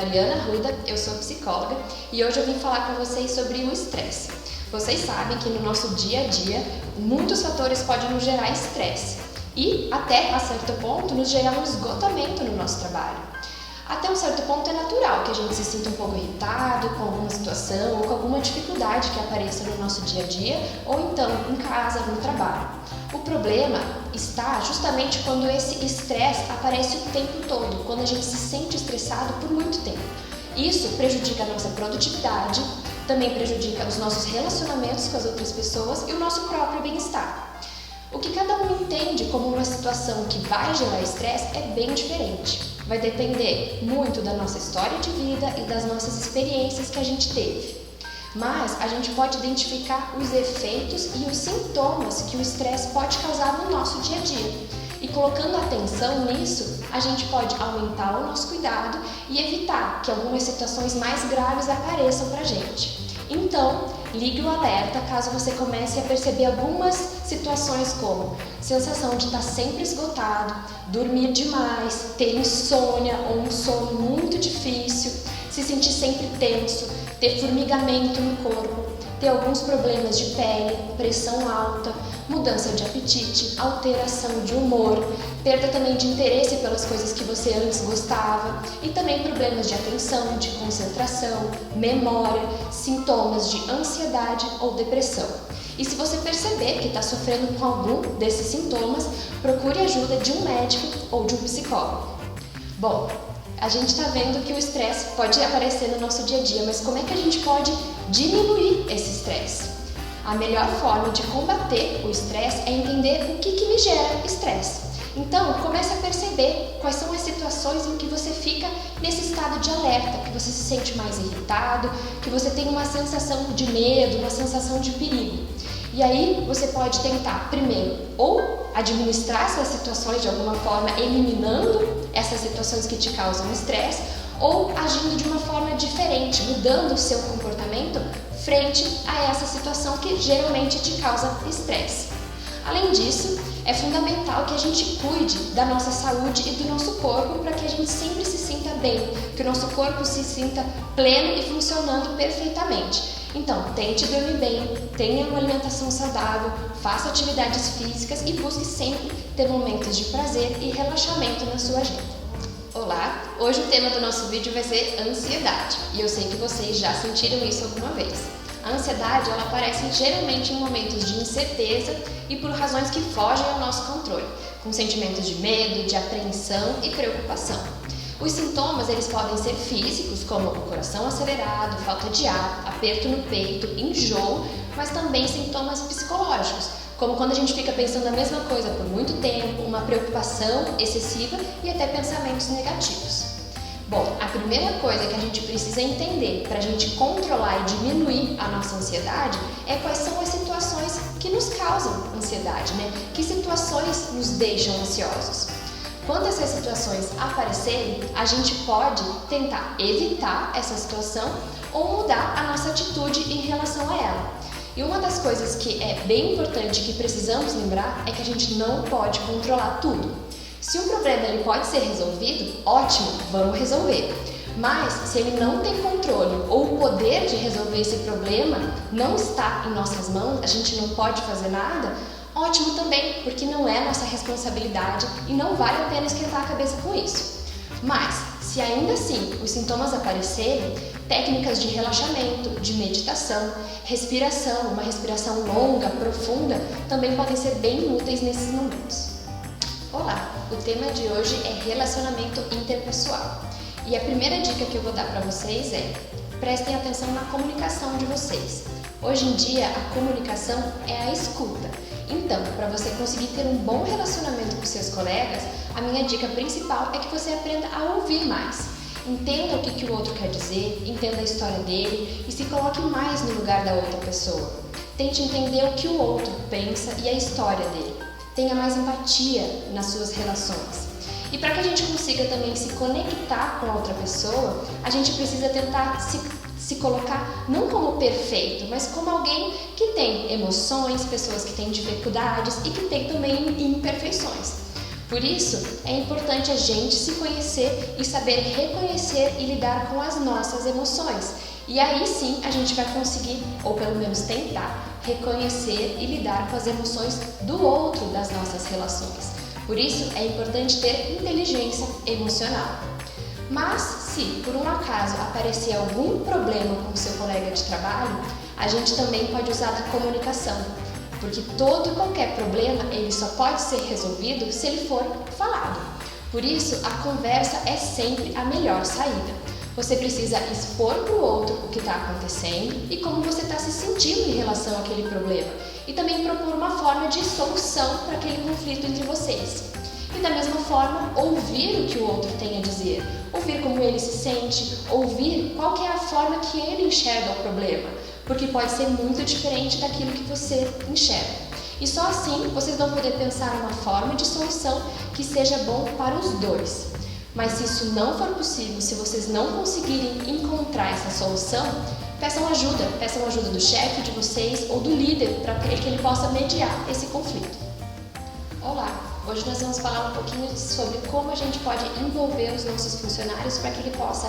Mariana Ruida, eu sou psicóloga e hoje eu vim falar com vocês sobre o estresse. Vocês sabem que no nosso dia a dia, muitos fatores podem nos gerar estresse e, até a certo ponto, nos gerar um esgotamento no nosso trabalho. Até um certo ponto é natural que a gente se sinta um pouco irritado com alguma situação ou com alguma dificuldade que apareça no nosso dia a dia ou então em casa, no trabalho. O problema está justamente quando esse estresse aparece o tempo todo, quando a gente se sente estressado por muito tempo. Isso prejudica a nossa produtividade, também prejudica os nossos relacionamentos com as outras pessoas e o nosso próprio bem-estar. O que cada um entende como uma situação que vai gerar estresse é bem diferente. Vai depender muito da nossa história de vida e das nossas experiências que a gente teve. Mas a gente pode identificar os efeitos e os sintomas que o estresse pode causar no nosso dia a dia. E colocando atenção nisso, a gente pode aumentar o nosso cuidado e evitar que algumas situações mais graves apareçam pra gente. Então, ligue o alerta caso você comece a perceber algumas situações como sensação de estar sempre esgotado, dormir demais, ter insônia ou um sono muito difícil, se sentir sempre tenso, ter formigamento no corpo, ter alguns problemas de pele, pressão alta, mudança de apetite, alteração de humor, perda também de interesse pelas coisas que você antes gostava e também problemas de atenção, de concentração, memória, sintomas de ansiedade ou depressão. E se você perceber que está sofrendo com algum desses sintomas, procure ajuda de um médico ou de um psicólogo. Bom, a gente está vendo que o estresse pode aparecer no nosso dia a dia, mas como é que a gente pode diminuir esse estresse? A melhor forma de combater o estresse é entender o que me gera estresse. Então, comece a perceber quais são as situações em que você fica nesse estado de alerta, que você se sente mais irritado, que você tem uma sensação de medo, uma sensação de perigo. E aí você pode tentar, primeiro, ou administrar essas situações de alguma forma, eliminando essas situações que te causam estresse, ou agindo de uma forma diferente, mudando o seu comportamento frente a essa situação que geralmente te causa estresse. Além disso, é fundamental que a gente cuide da nossa saúde e do nosso corpo para que a gente sempre se sinta bem, que o nosso corpo se sinta pleno e funcionando perfeitamente. Então, tente dormir bem, tenha uma alimentação saudável, faça atividades físicas e busque sempre ter momentos de prazer e relaxamento na sua agenda. Olá! Hoje o tema do nosso vídeo vai ser ansiedade e eu sei que vocês já sentiram isso alguma vez. A ansiedade ela aparece geralmente em momentos de incerteza e por razões que fogem ao nosso controle, com sentimentos de medo, de apreensão e preocupação. Os sintomas eles podem ser físicos, como o coração acelerado, falta de ar, aperto no peito, enjoo, mas também sintomas psicológicos, como quando a gente fica pensando a mesma coisa por muito tempo, uma preocupação excessiva e até pensamentos negativos. Bom, a primeira coisa que a gente precisa entender para a gente controlar e diminuir a nossa ansiedade é quais são as situações que nos causam ansiedade, né? Que situações nos deixam ansiosos. Quando essas situações aparecerem, a gente pode tentar evitar essa situação ou mudar a nossa atitude em relação a ela. E uma das coisas que é bem importante que precisamos lembrar é que a gente não pode controlar tudo. Se um problema ele pode ser resolvido, ótimo, vamos resolver. Mas se ele não tem controle ou o poder de resolver esse problema não está em nossas mãos, a gente não pode fazer nada, ótimo também, porque não é nossa responsabilidade e não vale a pena esquentar a cabeça com isso. Mas, se ainda assim os sintomas aparecerem, técnicas de relaxamento, de meditação, respiração, uma respiração longa, profunda, também podem ser bem úteis nesses momentos. Olá, o tema de hoje é relacionamento interpessoal. E a primeira dica que eu vou dar para vocês é: prestem atenção na comunicação de vocês. Hoje em dia, a comunicação é a escuta. Então, para você conseguir ter um bom relacionamento com seus colegas, a minha dica principal é que você aprenda a ouvir mais. Entenda o que o outro quer dizer, entenda a história dele e se coloque mais no lugar da outra pessoa. Tente entender o que o outro pensa e a história dele. Tenha mais empatia nas suas relações. E para que a gente consiga também se conectar com a outra pessoa, a gente precisa tentar se colocar não como perfeito, mas como alguém que tem emoções, pessoas que têm dificuldades e que tem também imperfeições. Por isso, é importante a gente se conhecer e saber reconhecer e lidar com as nossas emoções. E aí sim a gente vai conseguir, ou pelo menos tentar, reconhecer e lidar com as emoções do outro das nossas relações. Por isso, é importante ter inteligência emocional. Mas, se por um acaso aparecer algum problema com o seu colega de trabalho, a gente também pode usar a comunicação, porque todo e qualquer problema ele só pode ser resolvido se ele for falado. Por isso, a conversa é sempre a melhor saída. Você precisa expor para o outro o que está acontecendo e como você está se sentindo em relação àquele problema, e também propor uma forma de solução para aquele conflito entre vocês. E da mesma forma, ouvir o que o outro tem a dizer, ouvir como ele se sente, ouvir qual que é a forma que ele enxerga o problema, porque pode ser muito diferente daquilo que você enxerga. E só assim vocês vão poder pensar uma forma de solução que seja bom para os dois. Mas se isso não for possível, se vocês não conseguirem encontrar essa solução, peçam ajuda do chefe de vocês ou do líder para que ele possa mediar esse conflito. Olá! Hoje nós vamos falar um pouquinho sobre como a gente pode envolver os nossos funcionários para que ele possa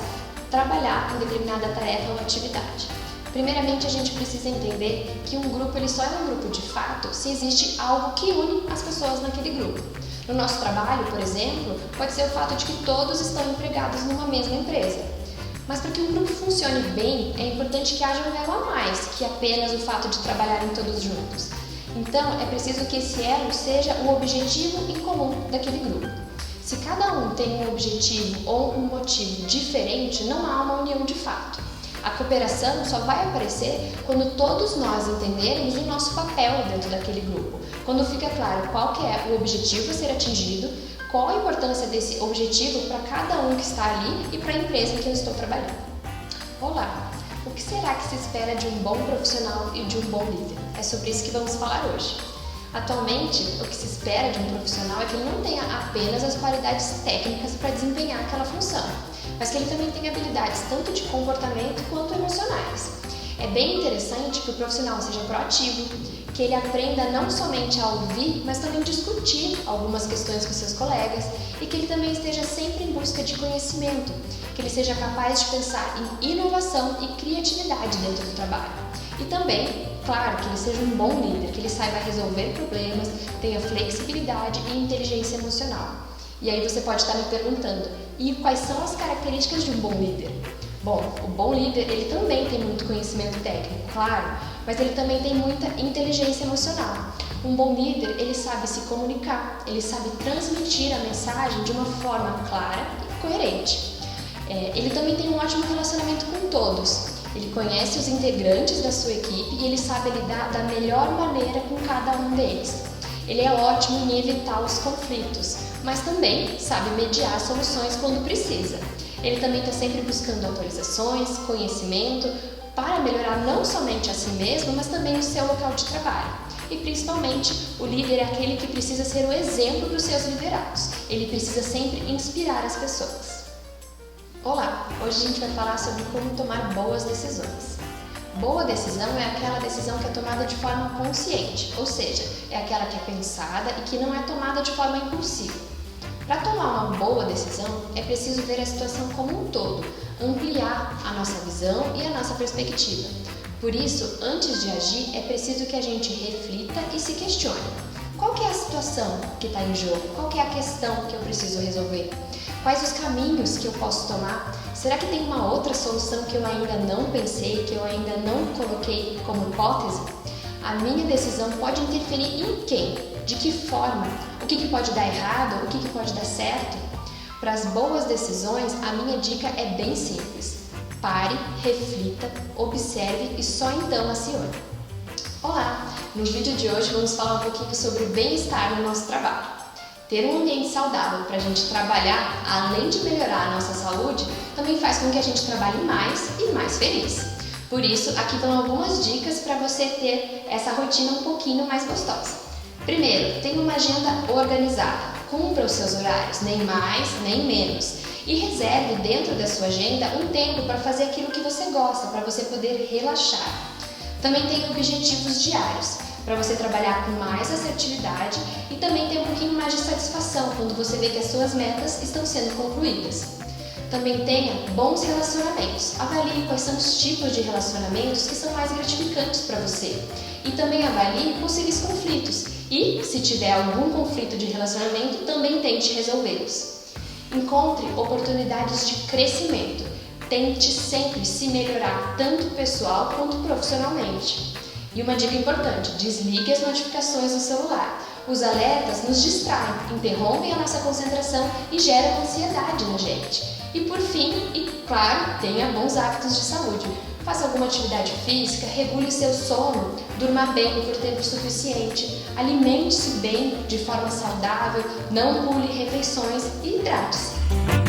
trabalhar em determinada tarefa ou atividade. Primeiramente, a gente precisa entender que um grupo ele só é um grupo de fato se existe algo que une as pessoas naquele grupo. No nosso trabalho, por exemplo, pode ser o fato de que todos estão empregados numa mesma empresa. Mas para que um grupo funcione bem, é importante que haja um elo a mais que apenas o fato de trabalharem todos juntos. Então, é preciso que esse elo seja o objetivo em comum daquele grupo. Se cada um tem um objetivo ou um motivo diferente, não há uma união de fato. A cooperação só vai aparecer quando todos nós entendermos o nosso papel dentro daquele grupo, quando fica claro qual que é o objetivo a ser atingido, qual a importância desse objetivo para cada um que está ali e para a empresa em que eu estou trabalhando. Olá! O que será que se espera de um bom profissional e de um bom líder? É sobre isso que vamos falar hoje. Atualmente, o que se espera de um profissional é que ele não tenha apenas as qualidades técnicas para desempenhar aquela função, mas que ele também tenha habilidades tanto de comportamento quanto emocionais. É bem interessante que o profissional seja proativo, que ele aprenda não somente a ouvir, mas também discutir algumas questões com seus colegas e que ele também esteja sempre em busca de conhecimento, que ele seja capaz de pensar em inovação e criatividade dentro do trabalho. E também, claro, que ele seja um bom líder, que ele saiba resolver problemas, tenha flexibilidade e inteligência emocional. E aí você pode estar me perguntando, e quais são as características de um bom líder? Bom, o bom líder, ele também tem muito conhecimento técnico, claro, mas ele também tem muita inteligência emocional. Um bom líder, ele sabe se comunicar, ele sabe transmitir a mensagem de uma forma clara e coerente. Ele também tem um ótimo relacionamento com todos. Ele conhece os integrantes da sua equipe e ele sabe lidar da melhor maneira com cada um deles. Ele é ótimo em evitar os conflitos, mas também sabe mediar soluções quando precisa. Ele também está sempre buscando atualizações, conhecimento, para melhorar não somente a si mesmo, mas também o seu local de trabalho. E principalmente, o líder é aquele que precisa ser o exemplo para os seus liderados. Ele precisa sempre inspirar as pessoas. Olá! Hoje a gente vai falar sobre como tomar boas decisões. Boa decisão é aquela decisão que é tomada de forma consciente, ou seja, é aquela que é pensada e que não é tomada de forma impulsiva. Para tomar uma boa decisão, é preciso ver a situação como um todo, ampliar a nossa visão e a nossa perspectiva. Por isso, antes de agir, é preciso que a gente reflita e se questione. Qual que é a situação que está em jogo? Qual que é a questão que eu preciso resolver? Quais os caminhos que eu posso tomar? Será que tem uma outra solução que eu ainda não pensei, que eu ainda não coloquei como hipótese? A minha decisão pode interferir em quem? De que forma? O que pode dar errado? O que pode dar certo? Para as boas decisões, a minha dica é bem simples. Pare, reflita, observe e só então acione. Olá! No vídeo de hoje vamos falar um pouquinho sobre o bem-estar no nosso trabalho. Ter um ambiente saudável para a gente trabalhar, além de melhorar a nossa saúde, também faz com que a gente trabalhe mais e mais feliz. Por isso, aqui estão algumas dicas para você ter essa rotina um pouquinho mais gostosa. Primeiro, tenha uma agenda organizada. Cumpra os seus horários, nem mais, nem menos. E reserve dentro da sua agenda um tempo para fazer aquilo que você gosta, para você poder relaxar. Também tenha objetivos diários, para você trabalhar com mais assertividade e também ter um pouquinho mais de satisfação quando você vê que as suas metas estão sendo concluídas. Também tenha bons relacionamentos. Avalie quais são os tipos de relacionamentos que são mais gratificantes para você. E também avalie possíveis conflitos. E, se tiver algum conflito de relacionamento, também tente resolvê-los. Encontre oportunidades de crescimento. Tente sempre se melhorar, tanto pessoal quanto profissionalmente. E uma dica importante: desligue as notificações do celular. Os alertas nos distraem, interrompem a nossa concentração e geram ansiedade na gente. E por fim, e claro, tenha bons hábitos de saúde. Faça alguma atividade física, regule seu sono, durma bem por tempo suficiente, alimente-se bem de forma saudável, não pule refeições e hidrate-se.